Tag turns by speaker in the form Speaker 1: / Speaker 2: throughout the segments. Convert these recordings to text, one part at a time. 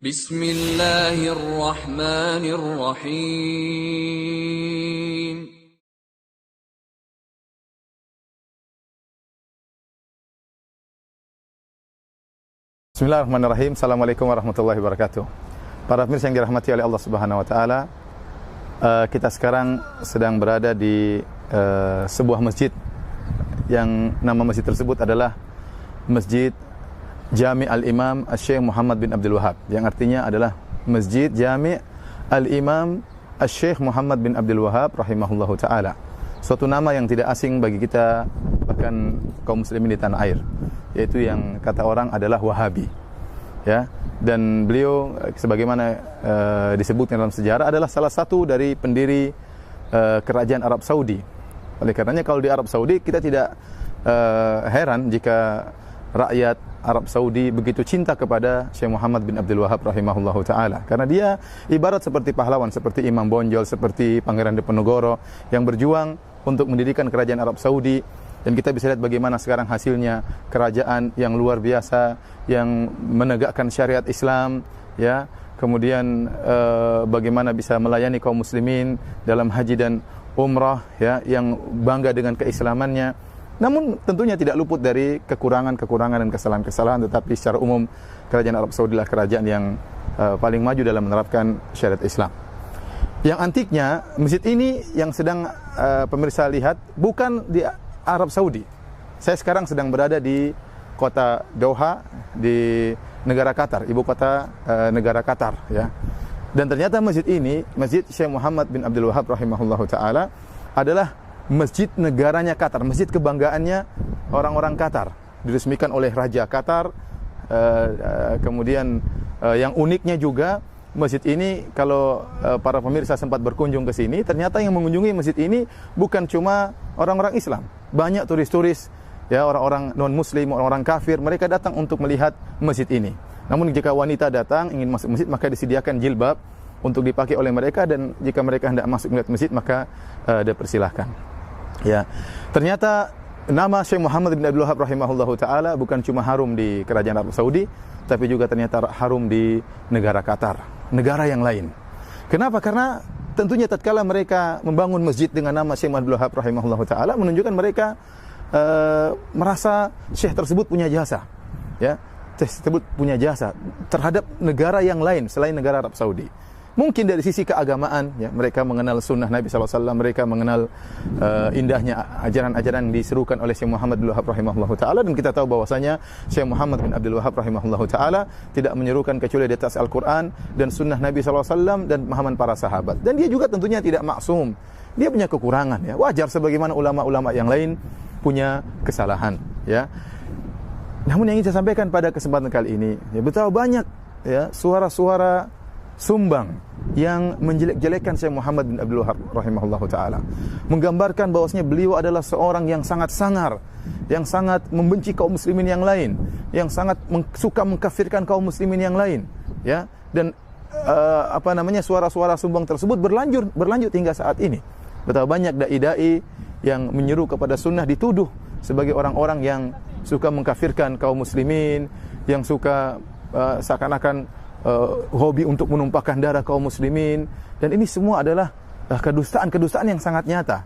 Speaker 1: Bismillahirrahmanirrahim.
Speaker 2: Bismillahirrahmanirrahim. Assalamualaikum warahmatullahi wabarakatuh. Para pemirsa yang dirahmati oleh Allah Subhanahu wa taala, kita sekarang sedang berada di sebuah masjid yang nama masjid tersebut adalah Masjid Jami' Al-Imam Syekh Muhammad bin Abdul Wahab, yang artinya adalah Masjid Jami' Al-Imam Syekh Muhammad bin Abdul Wahab rahimahullahu taala. Suatu nama yang tidak asing bagi kita, bahkan kaum muslimin di tanah air, yaitu yang kata orang adalah Wahabi. Ya, dan beliau sebagaimana disebutkan dalam sejarah adalah salah satu dari pendiri kerajaan Arab Saudi. Oleh karenanya kalau di Arab Saudi kita tidak heran jika rakyat Arab Saudi begitu cinta kepada Syekh Muhammad bin Abdul Wahab rahimahullahu taala, karena dia ibarat seperti pahlawan, seperti Imam Bonjol, seperti Pangeran Diponegoro yang berjuang untuk mendirikan kerajaan Arab Saudi. Dan kita bisa lihat bagaimana sekarang hasilnya kerajaan yang luar biasa yang menegakkan syariat Islam, ya. Kemudian bagaimana bisa melayani kaum muslimin dalam haji dan umrah, ya, yang bangga dengan keislamannya. Namun tentunya tidak luput dari kekurangan-kekurangan dan kesalahan-kesalahan, tetapi secara umum kerajaan Arab Saudi adalah kerajaan yang paling maju dalam menerapkan syariat Islam. Yang antiknya, masjid ini yang sedang pemirsa lihat bukan di Arab Saudi. Saya sekarang sedang berada di kota Doha di negara Qatar, ibu kota negara Qatar, ya. Dan ternyata masjid ini, Masjid Syekh Muhammad bin Abdul Wahab rahimahullahu taala, adalah masjid negaranya Qatar, masjid kebanggaannya orang-orang Qatar, diresmikan oleh Raja Qatar. Kemudian yang uniknya juga masjid ini, kalau para pemirsa sempat berkunjung ke sini, ternyata yang mengunjungi masjid ini bukan cuma orang-orang Islam, banyak turis-turis, ya, orang-orang non-muslim, orang-orang kafir, mereka datang untuk melihat masjid ini. Namun jika wanita datang ingin masuk masjid, maka disediakan jilbab untuk dipakai oleh mereka, dan jika mereka hendak masuk melihat masjid, maka dipersilahkan. Ya, ternyata nama Syekh Muhammad bin Abdul Wahab rahimahullahu taala bukan cuma harum di kerajaan Arab Saudi, tapi juga ternyata harum di negara Qatar, negara yang lain. Kenapa? Karena tentunya tatkala mereka membangun masjid dengan nama Syekh Muhammad bin Abdul Wahab rahimahullahu taala, menunjukkan mereka merasa Syekh tersebut punya jasa, ya, Syekh tersebut punya jasa terhadap negara yang lain selain negara Arab Saudi. Mungkin dari sisi keagamaan, ya, mereka mengenal sunnah Nabi SAW, mereka mengenal indahnya ajaran-ajaran yang diserukan oleh Syekh Muhammad bin Wahab rahimahullahu taala, dan kita tahu bahwasanya Syekh Muhammad bin Abdul Wahab rahimahullahu taala tidak menyerukan kecuali di atas Al-Qur'an dan sunnah Nabi SAW dan pemahaman para sahabat. Dan dia juga tentunya tidak maksum. Dia punya kekurangan, ya. Wajar sebagaimana ulama-ulama yang lain punya kesalahan, ya. Namun yang ingin saya sampaikan pada kesempatan kali ini, ya, betapa banyak, ya, suara-suara sumbang yang menjelek-jelekkan Syekh Muhammad bin Abdul Wahab rahimahullahu taala, menggambarkan bahwasanya beliau adalah seorang yang sangat sangar, yang sangat membenci kaum muslimin yang lain, yang sangat suka mengkafirkan kaum muslimin yang lain, ya. Dan suara-suara sumbang tersebut berlanjut hingga saat ini. Betapa banyak dai-dai yang menyeru kepada sunnah dituduh sebagai orang-orang yang suka mengkafirkan kaum muslimin, yang suka seakan-akan hobi untuk menumpahkan darah kaum muslimin. Dan ini semua adalah kedustaan yang sangat nyata,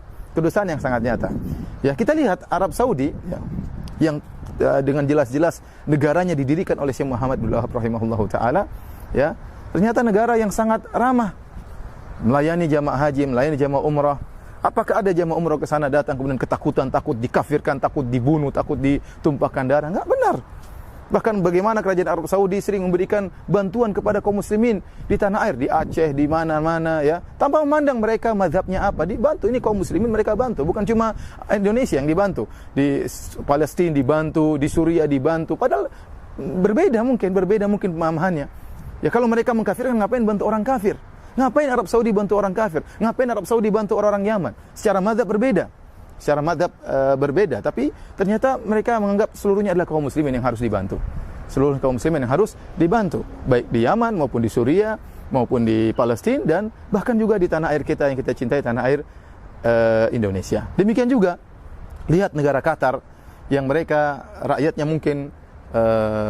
Speaker 2: ya. Kita lihat Arab Saudi, ya, yang dengan jelas-jelas negaranya didirikan oleh Syekh Muhammad bin Wahab rahimahullahu taala, ya, ternyata negara yang sangat ramah, melayani jamaah haji, melayani jamaah umrah. Apakah ada jamaah umrah ke sana datang kemudian ketakutan, takut dikafirkan, takut dibunuh, takut ditumpahkan darah? Enggak benar. Bahkan bagaimana kerajaan Arab Saudi sering memberikan bantuan kepada kaum muslimin di tanah air, di Aceh, di mana-mana, ya, tanpa memandang mereka mazhabnya apa, dibantu. Ini kaum muslimin mereka bantu, bukan cuma Indonesia yang dibantu, di Palestina dibantu, di Suriah dibantu. Padahal berbeda mungkin pemahamannya. Ya, kalau mereka mengkafirkan, ngapain bantu orang kafir? Ngapain Arab Saudi bantu orang kafir? Ngapain Arab Saudi bantu orang-orang Yaman? Secara mazhab berbeda, tapi ternyata mereka menganggap seluruhnya adalah kaum muslimin yang harus dibantu. Seluruh kaum muslimin yang harus dibantu, baik di Yaman maupun di Suriah maupun di Palestina, dan bahkan juga di tanah air kita yang kita cintai, tanah air Indonesia. Demikian juga lihat negara Qatar yang mereka rakyatnya mungkin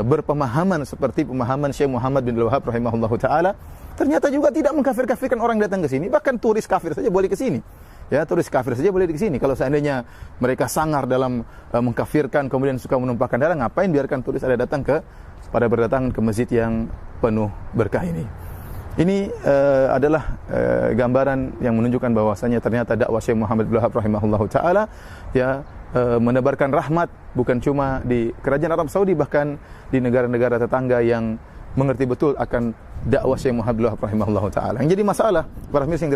Speaker 2: berpemahaman seperti pemahaman Syekh Muhammad bin Abdul Wahab rahimahullahu taala, ternyata juga tidak mengkafir-kafirkan orang yang datang ke sini, bahkan turis kafir saja boleh ke sini. Ya, turis kafir saja boleh di sini. Kalau seandainya mereka sangar dalam mengkafirkan kemudian suka menumpahkan darah, ngapain biarkan turis ada datang pada berdatangan ke masjid yang penuh berkah ini. Ini adalah gambaran yang menunjukkan bahwasanya ternyata dakwah Syekh Muhammad bin Abdul Wahab rahimahullahu taala ya menebarkan rahmat bukan cuma di kerajaan Arab Saudi, bahkan di negara-negara tetangga yang mengerti betul akan dakwah Syekh Muhammad bin Abdul Wahab rahimahullahu taala. Yang jadi masalah para pemirsa yang